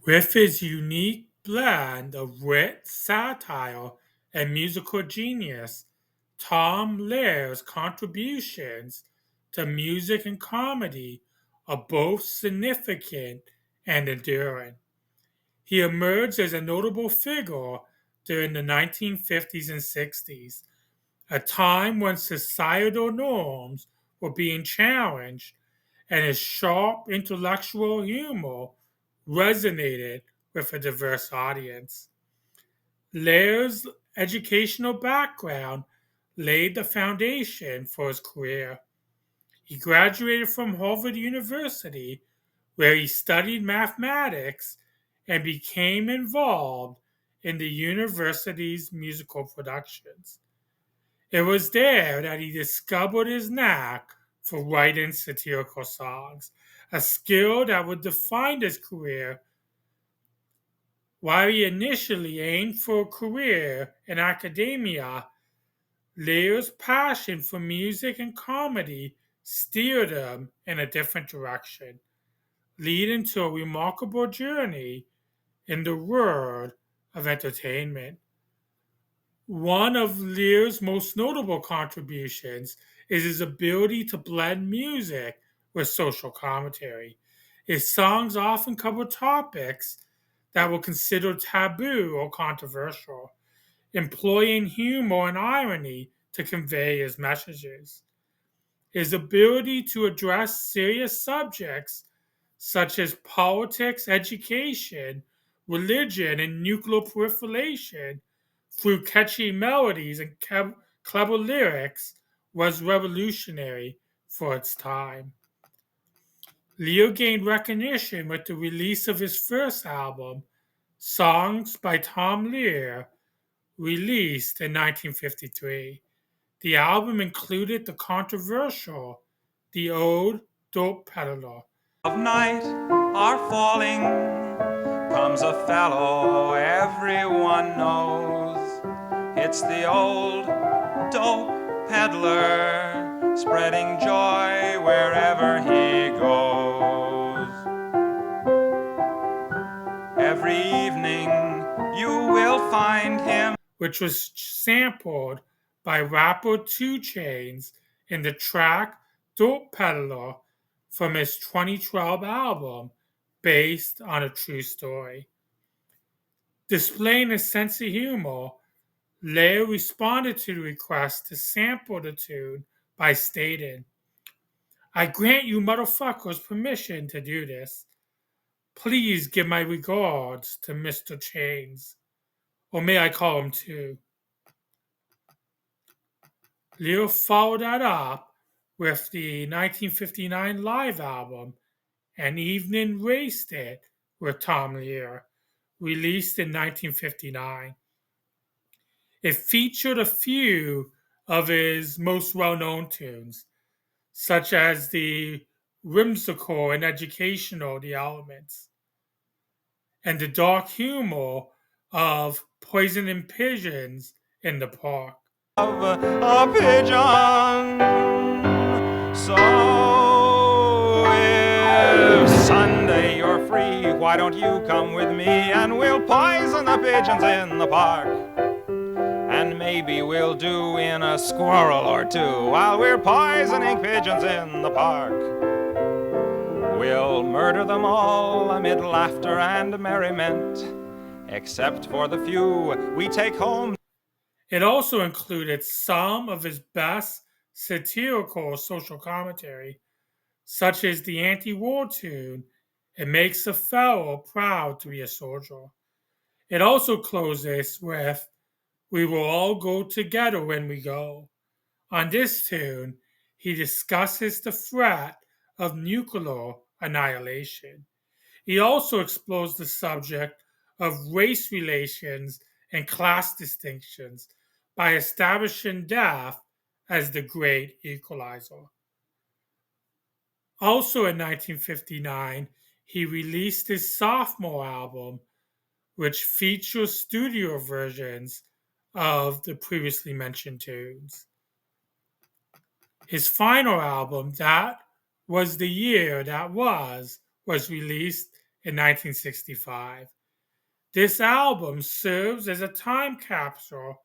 With his unique blend of wit, satire, and musical genius, Tom Lehrer's contributions to music and comedy are both significant and enduring. He emerged as a notable figure during the 1950s and 60s, a time when societal norms were being challenged, and his sharp intellectual humor resonated with a diverse audience. Lehrer's educational background laid the foundation for his career. He graduated from Harvard University, where he studied mathematics and became involved in the university's musical productions. It was there that he discovered his knack for writing satirical songs, a skill that would define his career. While he initially aimed for a career in academia, Leo's passion for music and comedy steered him in a different direction, leading to a remarkable journey in the world of entertainment. One of Lear's most notable contributions is his ability to blend music with social commentary. His songs often cover topics that were considered taboo or controversial, employing humor and irony to convey his messages. His ability to address serious subjects such as politics, education, religion, and nuclear proliferation through catchy melodies and clever lyrics was revolutionary for its time. Leo gained recognition with the release of his first album, Songs by Tom Lehrer, released in 1953. The album included the controversial The Old Dope Peddler. Of night are falling, comes a fellow everyone knows. It's the old dope peddler, spreading joy wherever he goes. Every evening you will find him, which was sampled by rapper 2 Chainz in the track Dope Peddler from his 2012 album based on a true story. Displaying a sense of humor, Leo responded to the request to sample the tune by stating, "I grant you motherfuckers permission to do this. Please give my regards to Mr. Chainz. Or may I call him 2?" Leo followed that up with the 1959 live album An Evening Raced It with Tom Lehrer, released in 1959. It featured a few of his most well-known tunes, such as the whimsical and educational The Elements, and the dark humor of Poisoning Pigeons in the Park. of a pigeon. So if Sunday you're free, why don't you come with me and we'll poison the pigeons in the park? And maybe we'll do in a squirrel or two while we're poisoning pigeons in the park. We'll murder them all amid laughter and merriment, except for the few we take home. It also included some of his best satirical social commentary, such as the anti-war tune, "It Makes a Fellow Proud to be a Soldier." It also closes with, "We will all go together when we go." On this tune, he discusses the threat of nuclear annihilation. He also explores the subject of race relations and class distinctions by establishing death as the great equalizer. Also in 1959, he released his sophomore album, which features studio versions of the previously mentioned tunes. His final album, That Was the Year That Was released in 1965. This album serves as a time capsule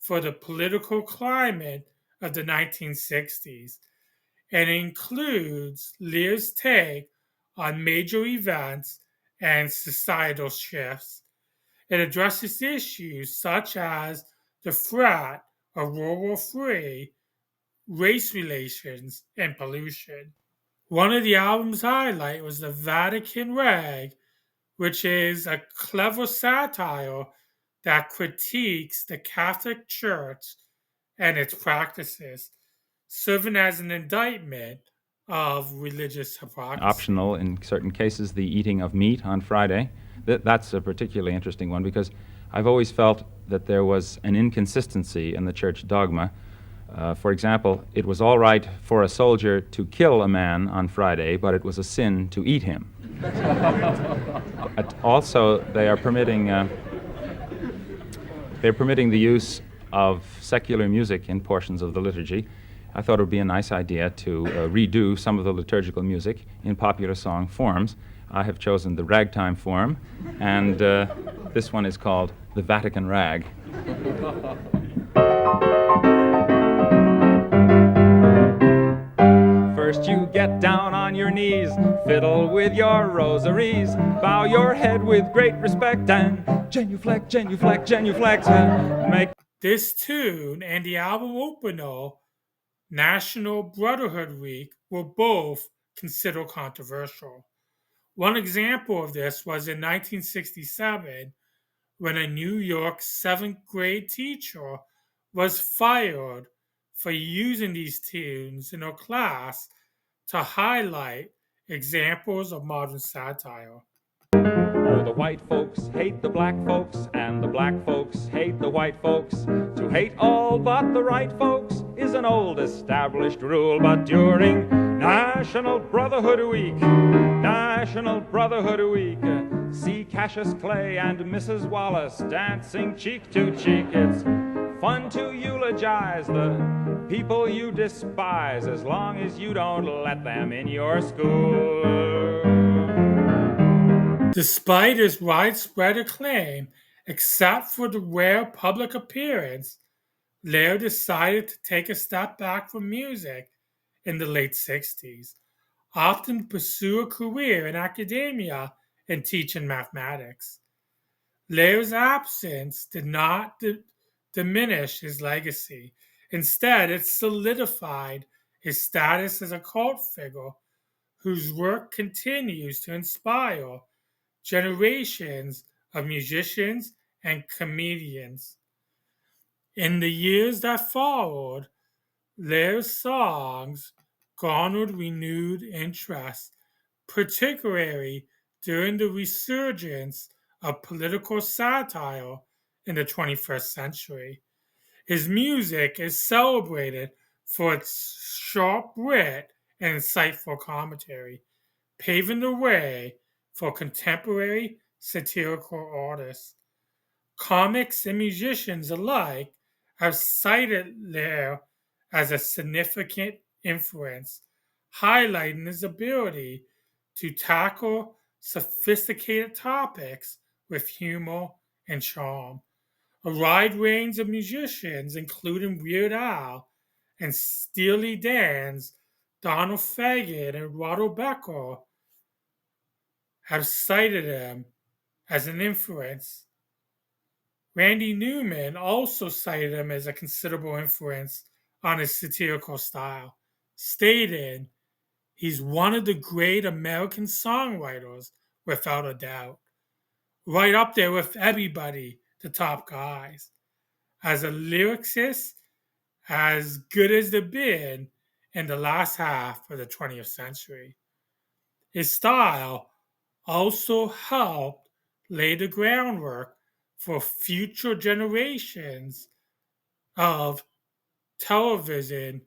for the political climate of the 1960s and includes Lehr's take on major events and societal shifts. It addresses issues such as the threat of World War III, race relations, and pollution. One of the album's highlights was the Vatican Rag, which is a clever satire that critiques the Catholic Church and its practices, serving as an indictment of religious hypocrisy. Optional in certain cases, the eating of meat on Friday. That's a particularly interesting one because I've always felt that there was an inconsistency in the church dogma. For example, it was all right for a soldier to kill a man on Friday, but it was a sin to eat him. Also, they're permitting the use of secular music in portions of the liturgy. I thought it would be a nice idea to redo some of the liturgical music in popular song forms. I have chosen the ragtime form, and this one is called the Vatican Rag. First you get down on your knees, fiddle with your rosaries, bow your head with great respect, and genuflect, genuflect, genuflect, make... This tune and the album opener, National Brotherhood Week, were both considered controversial. One example of this was in 1967 when a New York 7th grade teacher was fired for using these tunes in her class to highlight examples of modern satire. Oh, the white folks hate the black folks, and the black folks hate the white folks. To hate all but the right folks is an old established rule, but during National Brotherhood Week, see Cassius Clay and Mrs. Wallace dancing cheek to cheek. It's fun to eulogize the people you despise as long as you don't let them in your school. Despite his widespread acclaim, except for the rare public appearance, Lehrer decided to take a step back from music in the late 60s, opting to pursue a career in academia and teaching mathematics. Lehrer's absence did not diminish his legacy. Instead, it solidified his status as a cult figure whose work continues to inspire generations of musicians and comedians. In the years that followed, Lehrer's songs garnered renewed interest, particularly during the resurgence of political satire in the 21st century. His music is celebrated for its sharp wit and insightful commentary, paving the way for contemporary satirical artists. Comics and musicians alike have cited Lehrer as a significant influence, highlighting his ability to tackle sophisticated topics with humor and charm. A wide range of musicians, including Weird Al and Steely Dan's Donald Fagen and Otto Becker, have cited him as an influence. Randy Newman also cited him as a considerable influence on his satirical style, stating, "He's one of the great American songwriters, without a doubt. Right up there with everybody, the top guys. As a lyricist, as good as they've been in the last half of the 20th century." His style also helped lay the groundwork for future generations of television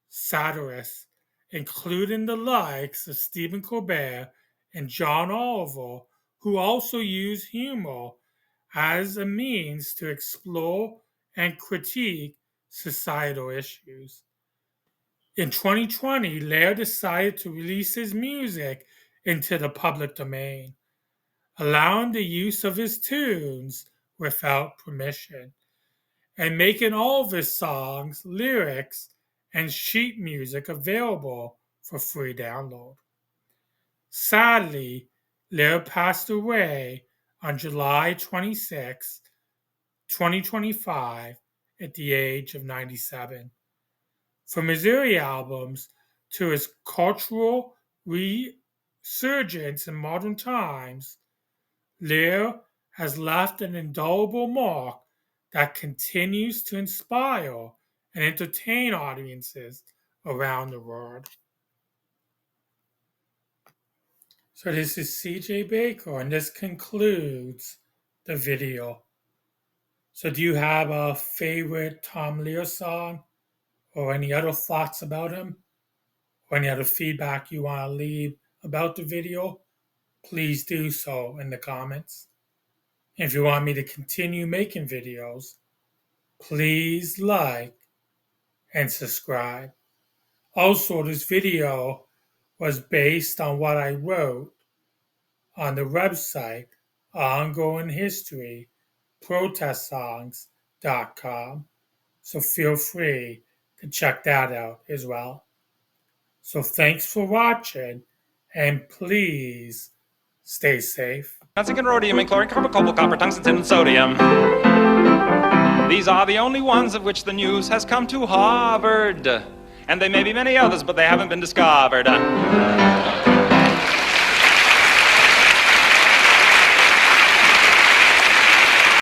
satirists, including the likes of Stephen Colbert and John Oliver, who also use humor as a means to explore and critique societal issues. In 2020, Lehrer decided to release his music into the public domain, allowing the use of his tunes without permission, and making all of his songs, lyrics, and sheet music available for free download. Sadly, Lehrer passed away on July 26, 2025, at the age of 97. From his early albums to his cultural resurgence in modern times, Lehrer has left an indelible mark that continues to inspire and entertain audiences around the world. So this is CJ Baker, and this concludes the video. So do you have a favorite Tom Lehrer song, or any other thoughts about him, or any other feedback you want to leave about the video? Please do so in the comments. If you want me to continue making videos, please like and subscribe. Also, this video was based on what I wrote on the website Ongoing History protestsongs.com, so feel free to check that out as well. So thanks for watching, and please stay safe. Again, rhodium and chlorine, carbon, cobalt, copper, tungsten, tin, and sodium. These are the only ones of which the news has come to Harvard. And there may be many others, but they haven't been discovered.